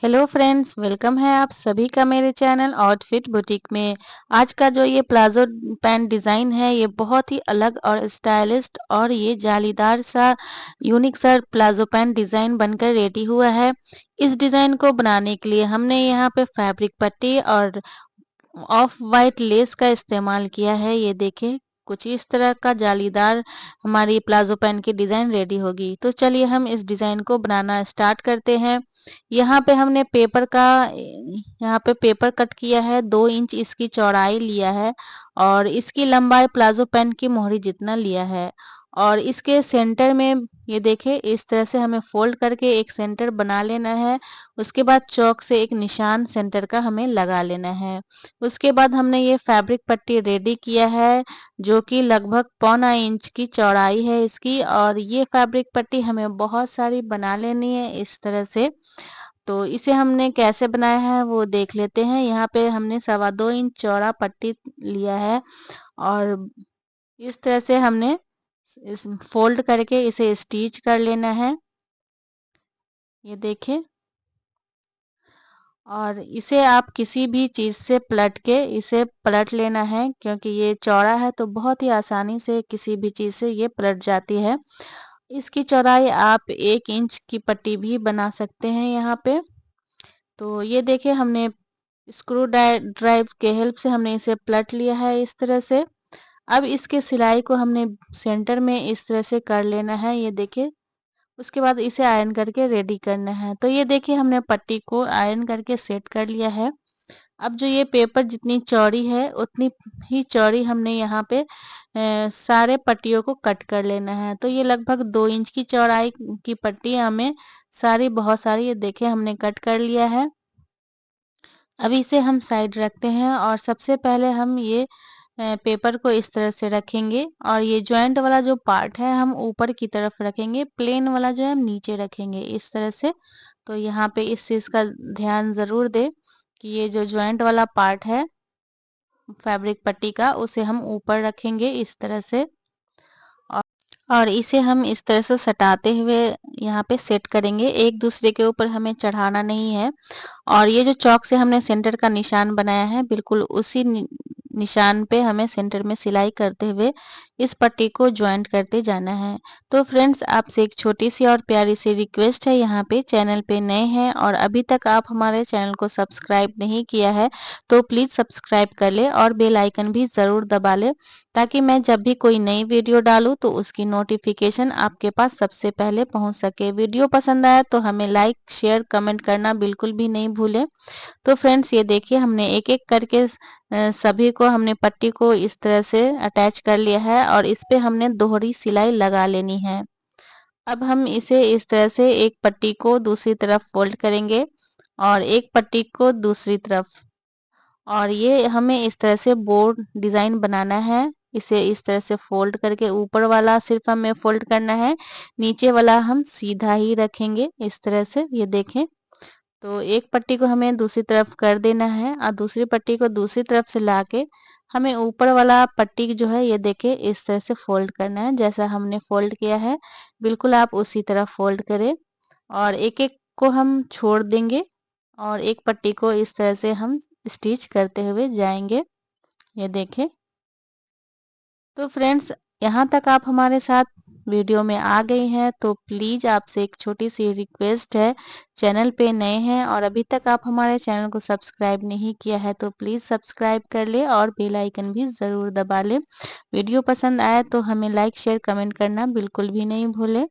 Hello friends, welcome है आप सभी का मेरे चैनल आउटफिट बुटीक में। आज का जो ये प्लाजो पैंट डिज़ाइन है ये बहुत ही अलग और स्टाइलिस्ट और ये जालीदार सा यूनिक सा प्लाजो पैंट डिज़ाइन बनकर रेडी हुआ है। इस डिज़ाइन को बनाने के लिए हमने यहाँ पे फैब्रिक पट्टी और ऑफ वाइट लेस का इस्तेमाल किया है। ये देखें, कुछ इस तरह का जालीदार हमारी प्लाजो पैंट की डिज़ाइन रेडी होगी। तो चलिए हम इस डिज़ाइन को बनाना स्टार्ट करते हैं। यहाँ पे हमने यहाँ पे पेपर कट किया है, 2 इंच इसकी चौड़ाई लिया है और इसकी लंबाई प्लाजो पैंट की मोहरी जितना लिया है। और इसके सेंटर में ये देखें, इस तरह से हमें फोल्ड करके एक सेंटर बना लेना है। उसके बाद चौक से एक निशान सेंटर का हमें लगा लेना है। उसके बाद हमने ये फैब्रिक पट्टी रेडी किया है जो कि लगभग 1.25 इंच की चौड़ाई है इसकी। और ये फैब्रिक पट्टी हमें बहुत सारी बना लेनी है इस तरह से। तो इसे हमने कैसे बनाया है वो देख लेते हैं। यहाँ पे हमने 2.25 इंच चौड़ा पट्टी लिया है और इस तरह से हमने इस फोल्ड करके इसे स्टिच कर लेना है। ये देखिए, और इसे आप किसी भी चीज़ से पलट के इसे पलट लेना है, क्योंकि ये चौड़ा है तो बहुत ही आसानी से किसी भी चीज़ से ये पलट जाती है। इसकी चौड़ाई आप 1 इंच की पट्टी भी बना सकते हैं यहाँ पे। तो ये देखिए, हमने ड्राइव के हेल्प से हमने इसे पलट लिया है इस तरह से। अब इसके सिलाई को हमने सेंटर में इस तरह से कर लेना है। ये देखिए, उसके बाद इसे आयरन करके रेडी करना है। तो ये देखिए, हमने पट्टी को आयरन करके सेट कर लिया है। अब जो ये पेपर जितनी चौड़ी है उतनी ही चौड़ी हमने यहाँ पे सारे पट्टियों को कट कर लेना है। तो ये लगभग 2 इंच की चौड़ाई की पट्टी हमें सारी बहुत सारी ये देखिए हमने कट कर लिया है। अब इसे हम साइड रखते हैं और सबसे पहले हम ये पेपर को इस तरह से रखेंगे और ये जॉइंट वाला जो पार्ट है हम ऊपर की तरफ रखेंगे, प्लेन वाला जो है हम नीचे रखेंगे इस तरह से। तो यहाँ पे इस चीज़ का ध्यान ज़रूर दें कि ये जो जॉइंट वाला पार्ट है फैब्रिक पट्टी का उसे हम ऊपर रखेंगे इस तरह से। और और इसे हम इस तरह से सटाते हुए यहाँ पे सेट करेंगे, एक दूसरे के ऊपर हमें चढ़ाना नहीं है। और ये जो चौक से हमने सेंटर का निशान बनाया है बिल्कुल उसी निशान पे हमें सेंटर में सिलाई करते हुए इस पट्टी को ज्वाइंट करते जाना है। तो फ्रेंड्स, आपसे एक छोटी सी और प्यारी सी रिक्वेस्ट है, यहाँ पे चैनल पे नए हैं और अभी तक आप हमारे चैनल को सब्सक्राइब नहीं किया है तो प्लीज़ सब्सक्राइब कर ले और बेल आइकन भी ज़रूर दबा ले, ताकि मैं जब भी कोई नई वीडियो डालूँ तो उसकी नोटिफिकेशन आपके पास सबसे पहले पहुंच सके। वीडियो पसंद आया तो हमें लाइक शेयर कमेंट करना बिल्कुल भी नहीं भूलें। तो फ्रेंड्स, ये देखिए, हमने एक एक करके सभी को हमने पट्टी को इस तरह से अटैच कर लिया है और इस पे हमने दोहरी सिलाई लगा लेनी है। अब हम इसे इस तरह से एक पट्टी को दूसरी तरफ फोल्ड करेंगे और एक पट्टी को दूसरी तरफ, और ये हमें इस तरह से बोर्ड डिज़ाइन बनाना है। इसे इस तरह से फोल्ड करके ऊपर वाला सिर्फ हमें फोल्ड करना है, नीचे वाला हम सीधा ही रखेंगे इस तरह से। ये देखें, तो एक पट्टी को हमें दूसरी तरफ कर देना है और दूसरी पट्टी को दूसरी तरफ से लाके हमें ऊपर वाला पट्टी जो है ये देखिए इस तरह से फोल्ड करना है। जैसा हमने फोल्ड किया है बिल्कुल आप उसी तरह फोल्ड करें और एक एक को हम छोड़ देंगे और एक पट्टी को इस तरह से हम स्टिच करते हुए जाएंगे। ये देखें। तो फ्रेंड्स, यहाँ तक आप हमारे साथ वीडियो में आ गई हैं तो प्लीज़ आपसे एक छोटी सी रिक्वेस्ट है, चैनल पे नए हैं और अभी तक आप हमारे चैनल को सब्सक्राइब नहीं किया है तो प्लीज़ सब्सक्राइब कर ले और बेल आइकन भी ज़रूर दबा ले। वीडियो पसंद आए तो हमें लाइक शेयर कमेंट करना बिल्कुल भी नहीं भूलें।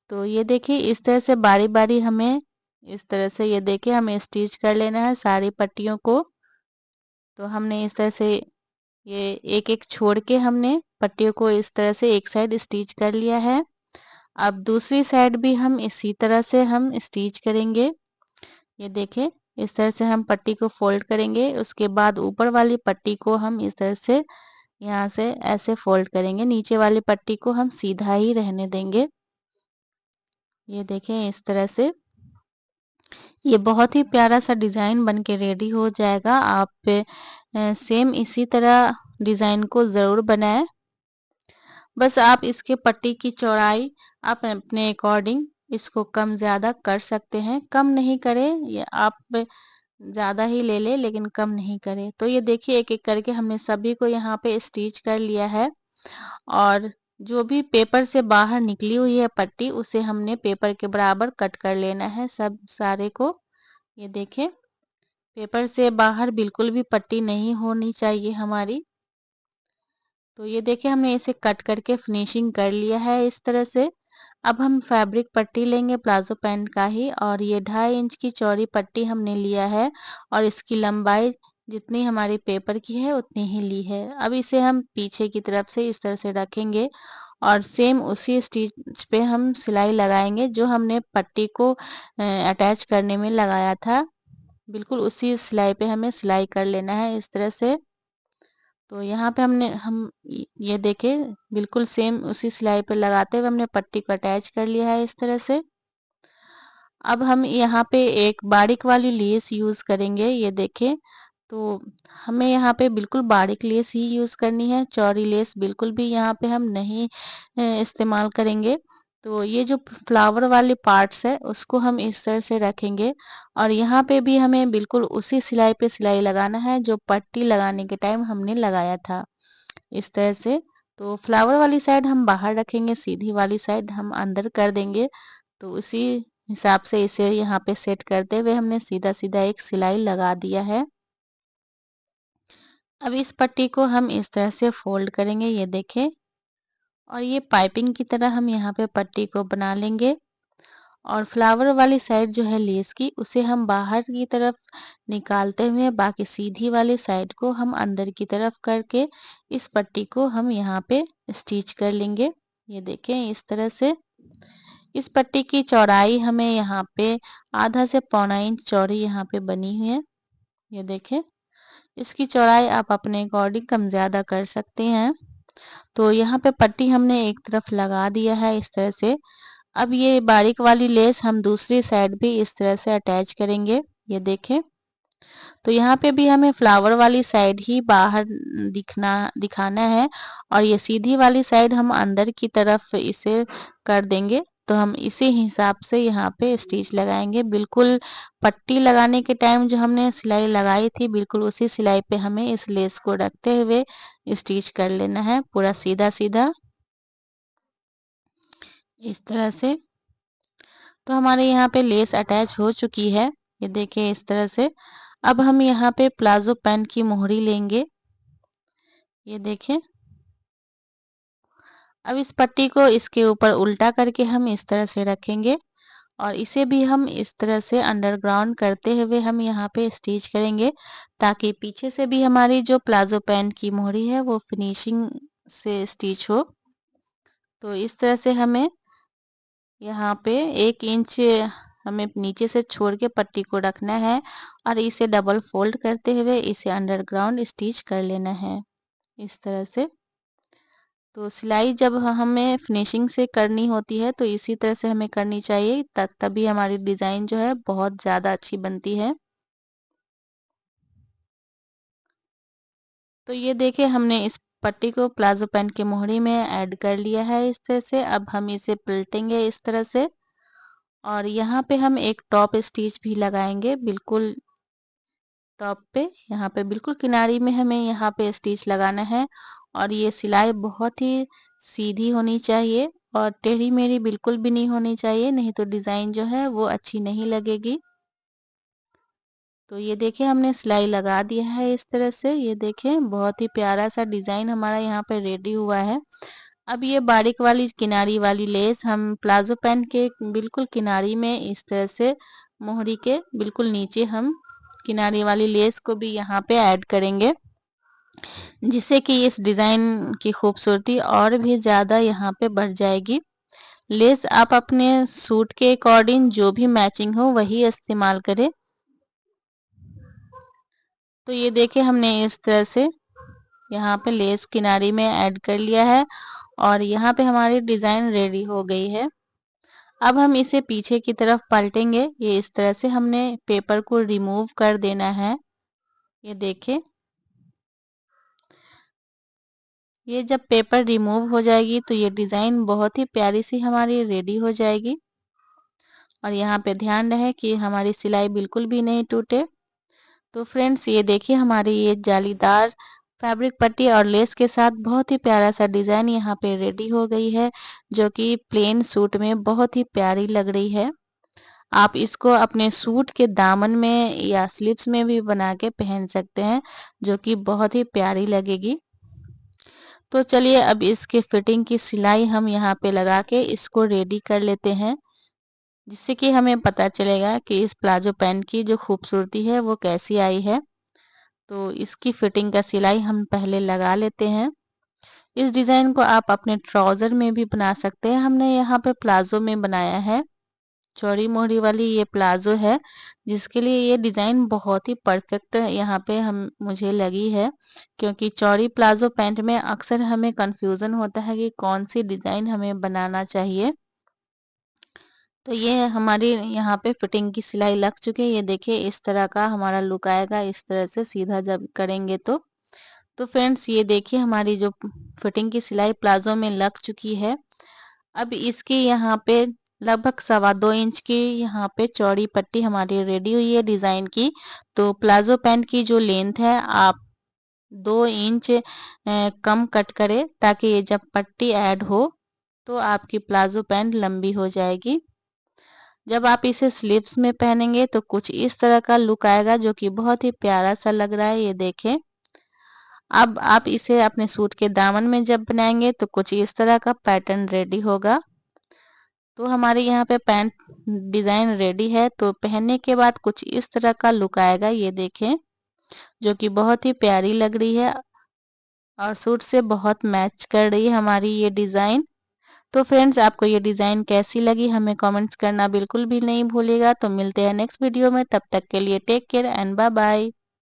तो ये देखिए, इस तरह से बारी बारी हमें इस तरह से ये देखिए हमें स्टिच कर लेना है सारी पट्टियों को। तो हमने इस तरह से ये एक एक छोड़ के हमने पट्टियों को इस तरह से एक साइड स्टिच कर लिया है। अब दूसरी साइड भी हम इसी तरह से हम स्टिच करेंगे। ये देखें, इस तरह से हम पट्टी को फोल्ड करेंगे, उसके बाद ऊपर वाली पट्टी को हम इस तरह से यहाँ से ऐसे फोल्ड करेंगे, नीचे वाली पट्टी को हम सीधा ही रहने देंगे। ये देखें, इस तरह से ये बहुत ही प्यारा सा डिज़ाइन बन के रेडी हो जाएगा। आप सेम इसी तरह डिज़ाइन को ज़रूर बनाएं। बस आप इसके पट्टी की चौड़ाई आप अपने अकॉर्डिंग इसको कम ज़्यादा कर सकते हैं, कम नहीं करें, ये आप ज़्यादा ही ले लें लेकिन कम नहीं करें। तो ये देखिए एक-एक करके हमने सभी को यहाँ पे स्टिच कर लिया है और जो भी पेपर से बाहर निकली हुई है पट्टी उसे हमने पेपर के बराबर कट कर लेना है सब सारे को। ये देखें, पेपर से बाहर बिल्कुल भी पट्टी नहीं होनी चाहिए हमारी। तो ये देखिए हमने इसे कट करके फिनिशिंग कर लिया है इस तरह से। अब हम फैब्रिक पट्टी लेंगे प्लाजो पैंट का ही और ये 2.5 इंच की चौड़ी पट्टी हमने लिया है और इसकी लंबाई जितनी हमारी पेपर की है उतनी ही ली है। अब इसे हम पीछे की तरफ से इस तरह से रखेंगे और सेम उसी स्टिच पे हम सिलाई लगाएंगे जो हमने पट्टी को अटैच करने में लगाया था। बिल्कुल उसी सिलाई पे हमें सिलाई कर लेना है इस तरह से। तो यहाँ पे ये देखें बिल्कुल सेम उसी सिलाई पे लगाते हुए हमने पट्टी को अटैच कर लिया है इस तरह से। अब हम यहाँ पे एक बारीक वाली लेस यूज़ करेंगे, ये देखें। तो हमें यहाँ पे बिल्कुल बारीक लेस ही यूज़ करनी है, चौड़ी लेस बिल्कुल भी यहाँ पे हम नहीं इस्तेमाल करेंगे। तो ये जो फ्लावर वाले पार्ट्स है उसको हम इस तरह से रखेंगे और यहाँ पे भी हमें बिल्कुल उसी सिलाई पे सिलाई लगाना है जो पट्टी लगाने के टाइम हमने लगाया था, इस तरह से। तो फ्लावर वाली साइड हम बाहर रखेंगे, सीधी वाली साइड हम अंदर कर देंगे। तो उसी हिसाब से इसे यहाँ पे सेट करते हुए हमने सीधा सीधा एक सिलाई लगा दिया है। अब इस पट्टी को हम इस तरह से फोल्ड करेंगे, ये देखें। और ये पाइपिंग की तरह हम यहाँ पे पट्टी को बना लेंगे और फ्लावर वाली साइड जो है लेस की उसे हम बाहर की तरफ निकालते हुए बाकी सीधी वाली साइड को हम अंदर की तरफ करके इस पट्टी को हम यहाँ पे स्टिच कर लेंगे। ये देखें इस तरह से। इस पट्टी की चौड़ाई हमें यहाँ पे आधा से पौना इंच चौड़ी यहाँ पे बनी हुई है, ये देखें। इसकी चौड़ाई आप अपने अकॉर्डिंग कम ज़्यादा कर सकते हैं। तो यहाँ पे पट्टी हमने एक तरफ लगा दिया है इस तरह से। अब ये बारीक वाली लेस हम दूसरी साइड भी इस तरह से अटैच करेंगे, ये देखें। तो यहाँ पे भी हमें फ्लावर वाली साइड ही बाहर दिखाना है और ये सीधी वाली साइड हम अंदर की तरफ इसे कर देंगे। तो हम इसी हिसाब से यहाँ पे स्टिच लगाएंगे। बिल्कुल पट्टी लगाने के टाइम जो हमने सिलाई लगाई थी बिल्कुल उसी सिलाई पे हमें इस लेस को रखते हुए स्टिच कर लेना है पूरा सीधा सीधा, इस तरह से। तो हमारे यहाँ पे लेस अटैच हो चुकी है, ये देखिए इस तरह से। अब हम यहाँ पे प्लाजो पैंट की मोहरी लेंगे, ये देखें। अब इस पट्टी को इसके ऊपर उल्टा करके हम इस तरह से रखेंगे और इसे भी हम इस तरह से अंडरग्राउंड करते हुए हम यहाँ पे स्टिच करेंगे ताकि पीछे से भी हमारी जो प्लाजो पैंट की मोहरी है वो फिनिशिंग से स्टिच हो। तो इस तरह से हमें यहाँ पे 1 इंच हमें नीचे से छोड़ के पट्टी को रखना है और इसे डबल फोल्ड करते हुए इसे अंडरग्राउंड स्टिच कर लेना है, इस तरह से। तो सिलाई जब हमें फिनिशिंग से करनी होती है तो इसी तरह से हमें करनी चाहिए, तभी हमारी डिज़ाइन जो है बहुत ज़्यादा अच्छी बनती है। तो ये देखिए हमने इस पट्टी को प्लाजो पैंट की मोहरी में ऐड कर लिया है इस तरह से। अब हम इसे पलटेंगे इस तरह से और यहाँ पे हम एक टॉप स्टिच भी लगाएंगे बिल्कुल टॉप पे। यहाँ पे बिल्कुल किनारी में हमें यहाँ पे स्टिच लगाना है और ये सिलाई बहुत ही सीधी होनी चाहिए और टेढ़ी मेढ़ी बिल्कुल भी नहीं होनी चाहिए, नहीं तो डिज़ाइन जो है वो अच्छी नहीं लगेगी। तो ये देखिए हमने सिलाई लगा दिया है इस तरह से, ये देखें बहुत ही प्यारा सा डिज़ाइन हमारा यहाँ पे रेडी हुआ है। अब ये बारीक वाली किनारी वाली लेस हम प्लाजो पैंट के बिल्कुल किनारी में इस तरह से मोहरी के बिल्कुल नीचे हम किनारी वाली लेस को भी यहाँ पे ऐड करेंगे जिससे कि इस डिज़ाइन की खूबसूरती और भी ज़्यादा यहाँ पे बढ़ जाएगी। लेस आप अपने सूट के अकॉर्डिंग जो भी मैचिंग हो वही इस्तेमाल करें। तो ये देखिए हमने इस तरह से यहाँ पे लेस किनारी में ऐड कर लिया है और यहाँ पे हमारी डिज़ाइन रेडी हो गई है। अब हम इसे पीछे की तरफ पलटेंगे, ये इस तरह से हमने पेपर को रिमूव कर देना है, ये देखिए। ये जब पेपर रिमूव हो जाएगी तो ये डिज़ाइन बहुत ही प्यारी सी हमारी रेडी हो जाएगी। और यहाँ पे ध्यान रहे कि हमारी सिलाई बिल्कुल भी नहीं टूटे। तो फ्रेंड्स ये देखिए हमारी ये जालीदार फैब्रिक पट्टी और लेस के साथ बहुत ही प्यारा सा डिज़ाइन यहाँ पे रेडी हो गई है, जो कि प्लेन सूट में बहुत ही प्यारी लग रही है। आप इसको अपने सूट के दामन में या स्लीव्स में भी बना के पहन सकते हैं, जो कि बहुत ही प्यारी लगेगी। तो चलिए अब इसके फिटिंग की सिलाई हम यहाँ पे लगा के इसको रेडी कर लेते हैं, जिससे कि हमें पता चलेगा कि इस प्लाजो पैंट की जो खूबसूरती है वो कैसी आई है। तो इसकी फिटिंग का सिलाई हम पहले लगा लेते हैं। इस डिज़ाइन को आप अपने ट्राउज़र में भी बना सकते हैं। हमने यहाँ पे प्लाजो में बनाया है। चौड़ी मोहरी वाली ये प्लाजो है, जिसके लिए ये डिज़ाइन बहुत ही परफेक्ट यहाँ पे हम मुझे लगी है, क्योंकि चौड़ी प्लाजो पैंट में अक्सर हमें कन्फ्यूज़न होता है कि कौन सी डिज़ाइन हमें बनाना चाहिए। तो ये हमारी यहाँ पे फिटिंग की सिलाई लग चुकी है। ये देखिए इस तरह का हमारा लुक आएगा, इस तरह से सीधा जब करेंगे तो। तो फ्रेंड्स ये देखिए हमारी जो फिटिंग की सिलाई प्लाजो में लग चुकी है। अब इसकी यहाँ पे लगभग 2.25 इंच की यहाँ पे चौड़ी पट्टी हमारी रेडी हुई है डिज़ाइन की। तो प्लाजो पैंट की जो लेंथ है आप 2 इंच कम कट करें, ताकि ये जब पट्टी ऐड हो तो आपकी प्लाजो पैंट लंबी हो जाएगी। जब आप इसे स्लीव्स में पहनेंगे तो कुछ इस तरह का लुक आएगा, जो कि बहुत ही प्यारा सा लग रहा है। ये देखें, अब आप इसे अपने सूट के दामन में जब बनाएंगे तो कुछ इस तरह का पैटर्न रेडी होगा। तो हमारे यहाँ पे पैंट डिज़ाइन रेडी है, तो पहनने के बाद कुछ इस तरह का लुक आएगा। ये देखें, जो कि बहुत ही प्यारी लग रही है और सूट से बहुत मैच कर रही है हमारी ये डिज़ाइन। तो फ्रेंड्स आपको ये डिज़ाइन कैसी लगी हमें कमेंट्स करना बिल्कुल भी नहीं भूलिएगा। तो मिलते हैं नेक्स्ट वीडियो में, तब तक के लिए take care and bye bye.